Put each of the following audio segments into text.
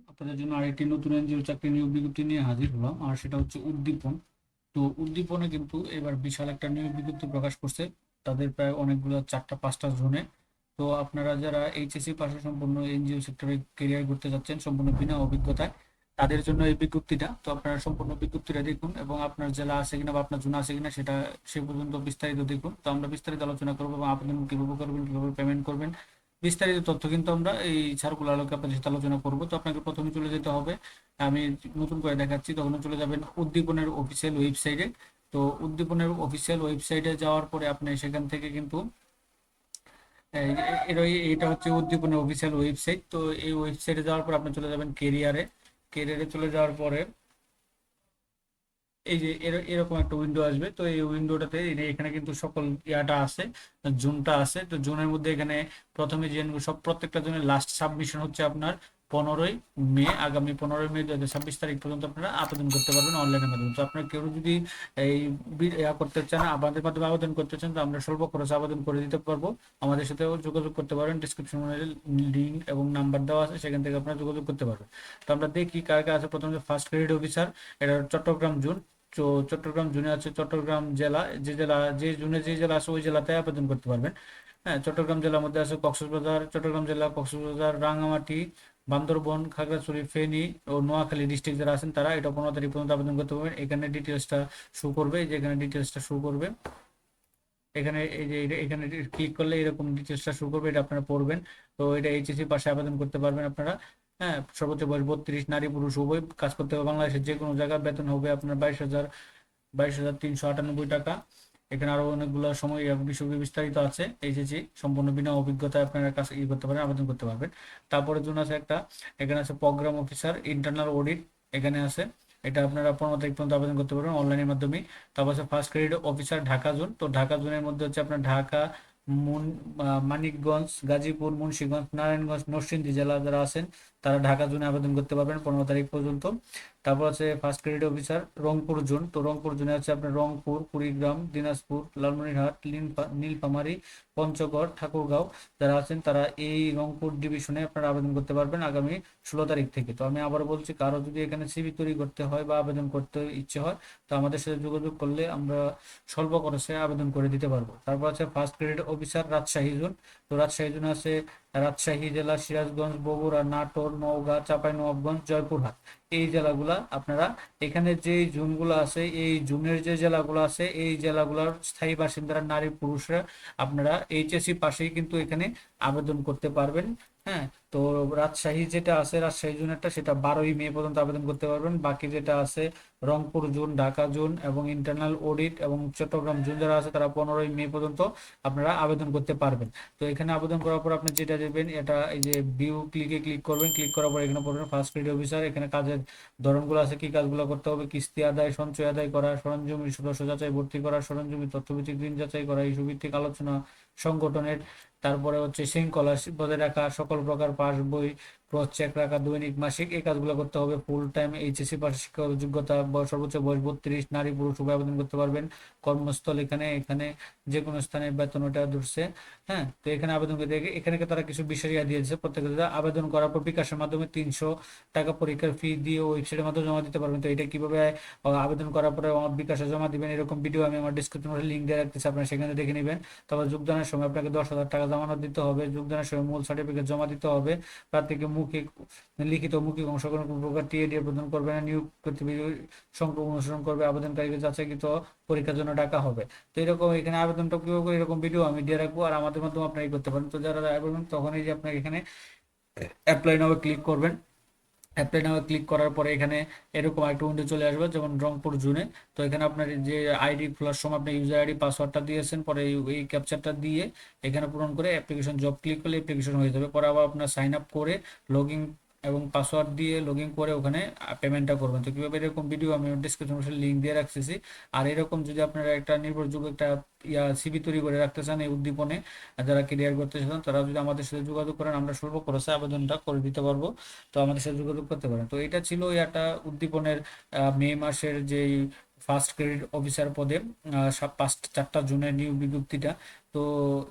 আপনাদের জন্য আরেকটি নতুন এনজিও চাকরি নিয়োগ বিজ্ঞপ্তি নিয়ে হাজির হলাম, আর সেটা হচ্ছে উদ্দীপন। তো উদ্দীপনে কিন্তু এবার বিশাল একটা নিয়োগ বিজ্ঞপ্তি প্রকাশ করছে। তাদের প্রায় অনেকগুলো 4টা 5টা জোনে। তো আপনারা যারা এইচএসসি পাশে সম্পূর্ণ এনজিও সেক্টরে কেরিয়ার করতে যাচ্ছেন সম্পূর্ণ বিনা অভিজ্ঞতায়, তাদের জন্য এই বিজ্ঞপ্তিটা। তো আপনারা সম্পূর্ণ বিজ্ঞপ্তিটা দেখুন এবং আপনার জেলা আছে কিনা বা আপনার জোন আছে কিনা সেটা সে পর্যন্ত বিস্তারিত দেখুন। তো আমরা বিস্তারিত আলোচনা করবো এবং আবেদন কিভাবে করবেন, কিভাবে পেমেন্ট করবেন, বিস্তারিত তথ্য কিন্তু আমরা এই সার্কুলার আলোকে আপনাদের সাথে আলোচনা করব। তো আপনাকে প্রথমে চলে যেতে হবে, আমি নতুন করে দেখাচ্ছি, তখন চলে যাবেন উদ্দীপনের অফিসিয়াল ওয়েবসাইটে। তো উদ্দীপনের অফিসিয়াল ওয়েবসাইটে যাওয়ার পরে আপনি সেখান থেকে কিন্তু এটা হচ্ছে উদ্দীপনের অফিসিয়াল ওয়েবসাইট। তো এই ওয়েবসাইটে যাওয়ার পর আপনি চলে যাবেন কেরিয়ারে। কেরিয়ারে চলে যাওয়ার পরে এই যে এরকম একটা উইন্ডো আসবে। তো এই উইন্ডোটাতে এখানে কিন্তু সকল ইয়াটা আছে, জুনটা আছে। তো জুনের মধ্যে এখানে প্রথমে যে প্রত্যেকটা জনের লাস্ট সাবমিশন হচ্ছে আপনার 15ই মে। আগামী 15ই মে 2026 তারিখ পর্যন্ত আপনারা আবেদন করতে পারবেন অনলাইনের মাধ্যমে। তো আপনার কেউ যদি এই ইয়া করতে চান, আমাদের মাধ্যমে আবেদন করতে চান, তো আমরা স্বল্প খরচে আবেদন করে দিতে পারবো। আমাদের সাথেও যোগাযোগ করতে পারেন, ডিসক্রিপশন লিঙ্ক এবং নাম্বার দেওয়া আছে, সেখান থেকে আপনারা যোগাযোগ করতে পারবেন। তো আমরা দেখি কার কাছে আছে। প্রথমে ফার্স্ট গ্রেড অফিসার, এটা চট্টগ্রাম জোন। তো চট্টগ্রাম জোনে আছে চট্টগ্রাম জেলা, যে জোনে যে জেলা আছে ওই জেলাতে আবেদন করতে পারবেন। হ্যাঁ, চট্টগ্রাম জেলার মধ্যে আছে কক্সবাজার, চট্টগ্রাম জেলা কক্সবাজার, রাঙ্গামাটি, বান্দরবন, খাগড়াছড়ি, ফেনী ও নোয়াখালী ডিস্ট্রিক্ট যারা আছেন তারা এটা 15 তারিখ পর্যন্ত আবেদন করতে পারবেন। এখানে ডিটেলসটা শো করবে, এই যে এখানে ডিটেলসটা শো করবে। এখানে এই যে এখানে ক্লিক করলে এরকম ডিটেলসটা শো করবে, এটা আপনারা পড়বেন। তো এটা এইচএসসি পাশে আবেদন করতে পারবেন আপনারা। হ্যাঁ, সর্বোচ্চ বয়স 32, নারী পুরুষ উভয় কাজ করতে হবে। বাংলাদেশের যে কোনো জায়গায় বেতন হবে আপনার 22,398 টাকা। এখানে আরো অনেকগুলো সময় বিষয় বিস্তারিত আছে। এইচএসসি সম্পূর্ণ বিনা অভিজ্ঞতায় আপনারা কাছে করতে পারেন, আবেদন করতে পারবেন। তারপরে জন্য আছে একটা, এখানে আছে প্রোগ্রাম অফিসার ইন্টারনাল অডিট, এখানে আছে। এটা আপনারা 15 তারিখ পর্যন্ত আবেদন করতে পারবেন অনলাইনের মাধ্যমে। তারপর আছে first grade officer Dhaka zone. তো ঢাকা জোনের মধ্যে হচ্ছে আপনার ঢাকা, মানিকগঞ্জ, গাজীপুর, মুন্সিগঞ্জ, নারায়ণগঞ্জ, নরসিংদী জেলা যারা আছেন তারা ঢাকা জোনে আবেদন করতে পারবেন 15 তারিখ পর্যন্ত। তারপর আছে first grade officer Rangpur zone. তো রংপুর জোনে আছে আপনার রংপুর, কুড়িগ্রাম, দিনাজপুর, লালমনিরহাট, নীলফামারী, পঞ্চগড়, ঠাকুরগাঁও যারা আছেন তারা এই রংপুর ডিভিশনে আপনারা আবেদন করতে পারবেন আগামী 16 তারিখ থেকে। তো আমি আবার বলছি, কারো যদি এখানে সিভি তৈরি করতে হয় বা আবেদন করতে ইচ্ছে হয়, তো আমাদের সাথে যোগাযোগ করলে আমরা স্বল্প খরচে আবেদন করে দিতে পারবো। তারপর আছে first grade officer Rajshahi zone. তো রাজশাহী জোনে আছে রাজশাহী জেলা, সিরাজগঞ্জ, বগুড়া, নাটোর, নওগাঁ, চাঁপাইনবাবগঞ্জ, জয়পুরহাট, এই জেলাগুলা আপনারা, এখানে যে জোনগুলো আছে এই জোনের যে জেলাগুলো আছে এই জেলাগুলোর স্থায়ী বাসিন্দারা নারী পুরুষরা আপনারা এইচএসসি পাশেই কিন্তু এখানে আবেদন করতে পারবেন। হ্যাঁ, তো রাজশাহী যেটা আছে রাজশাহী জোনেরটা সেটা 12ই মে পর্যন্ত আবেদন করতে পারবেন। বাকি যেটা আছে রংপুর জোন, ঢাকা জোন এবং ইন্টারনাল অডিট এবং চট্টগ্রাম জোন যারা আছে তারা 15ই মে পর্যন্ত আপনারা আবেদন করতে পারবেন। তো এখানে আবেদন করার পর আপনি যেটা দেবেন, এটা এই যে ভিউ ক্লিকে ক্লিক করবেন। ক্লিক করার পর এখানে পড়বেন ফার্স্ট গ্রেড অফিসার। এখানে কাজের ধরনগুলো আছে, কি কাজগুলো করতে হবে: কিস্তি আদায়, সঞ্চয় আদায় করা, সরঞ্জমি সদস্য যাচাই ভর্তি করা, সরঞ্জমি তথ্যভিত্তিক ঋণ যাচাই করা, ইস্যু ভিত্তিক আলোচনা সংগঠনের, তারপরে হচ্ছে শৃঙ্খলা বজায় রাখা, সকল প্রকার পাস বই ক্রস চেক রাখা, দৈনিক মাসিক, এই কাজগুলো করতে হবে। ফুল টাইম এইচএসসি পাস শিক্ষাগত যোগ্যতা, সর্বোচ্চ বয়স 32, নারী পুরুষ উভয় আবেদন করতে পারবেন। কর্মস্থল এখানে এখানে যে কোনো স্থানে বেতন ওটা ধরছে। হ্যাঁ, তো এখানে আবেদন করতে এখানে তারা কিছু বিষয় দিয়েছে। প্রত্যেকটা আবেদন করার পর বিকাশের মাধ্যমে 300 টাকা পরীক্ষার ফি দিয়ে ওয়েবসাইটের মাধ্যমে জমা দিতে পারবেন। তো এটা কিভাবে আবেদন করার পরে আমার বিকাশে জমা দিবেন, এরকম ভিডিও আমি আমার ডিসক্রিপশনে লিঙ্ক দিয়ে রাখতেছি, আপনারা সেখানে দেখে নেবেন। তারপর যোগদানের সময় আপনাকে 10,000 টাকা জমানত দিতে হবে। যোগদানের সময় মূল সার্টিফিকেট জমা দিতে হবে। প্রার্থীকে মৌখিক, লিখিত মৌখিক অংশগ্রহণ কোনো প্রকার টিএডি প্রদান করবে না। নিয়োগ প্রতিবিধি সংখ্যক অনুসরণ করবে। আবেদনকারীকে যাচাইকৃত পরীক্ষার জন্য ডাকা হবে। তো এরকম এখানে আবেদনটা কিভাবে করে এরকম ভিডিও আমি দিয়ে রাখবো, আর আমাদের মাধ্যমে আপনারা করতে পারেন। তো যারা আবেদন, তখন এই যে আপনাকে এখানে অ্যাপ্লাই নাও ক্লিক করবেন। অ্যাপ্লাই নাও ক্লিক করার পরে এখানে এরকম একটা উইন্ডো চলে আসবে, যেমন রংপুর জুনে। তো এখানে আপনার যে আইডি খোলার সময় আপনি ইউজার আইডি পাসওয়ার্ডটা দিয়েছেন, পরে এই ক্যাপচারটা দিয়ে এখানে পূরণ করে অ্যাপ্লিকেশন জব ক্লিক করলে অ্যাপ্লিকেশন হয়ে যাবে। পরে আবার আপনার সাইন আপ করে লগ ইন এবং পাসওয়ার্ড দিয়ে লগ ইন করে ওখানে পেমেন্টটা করবেন। তো কীভাবে, এরকম ভিডিও আমি ডিসক্রিপশন বক্সে লিঙ্ক দিয়ে রাখতেছি। আর এরকম যদি আপনারা একটা নির্ভরযোগ্য একটা সিভি তৈরি করে রাখতে চান এই উদ্দীপনে, যারা ক্যারিয়ার করতে চান তারা যদি আমাদের সাথে যোগাযোগ করেন, আমরা স্বল্প খরচে আবেদনটা করে দিতে পারবো। তো আমাদের সাথে যোগাযোগ করতে পারেন। তো এটা ছিল একটা উদ্দীপনের মে মাসের যেই ফার্স্ট ক্রেডিট অফিসার পদে 4টা জুনের নিয়োগ বিজ্ঞপ্তিটা। তো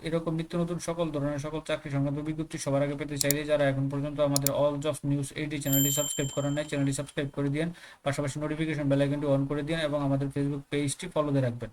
এরকম নিত্য নতুন সকল ধরনের সকল চাকরি সংক্রান্ত বিজ্ঞপ্তি সবার আগে পেতে চাইলে যারা এখন পর্যন্ত আমাদের অল জবস নিউজ এইটি চ্যানেলটি সাবস্ক্রাইব করেন নাই, চ্যানেলটি সাবস্ক্রাইব করে দিন, পাশাপাশি নোটিফিকেশন বেল আইকনটি অন করে দিন এবং আমাদের ফেসবুক পেজটি ফলোতে রাখবেন।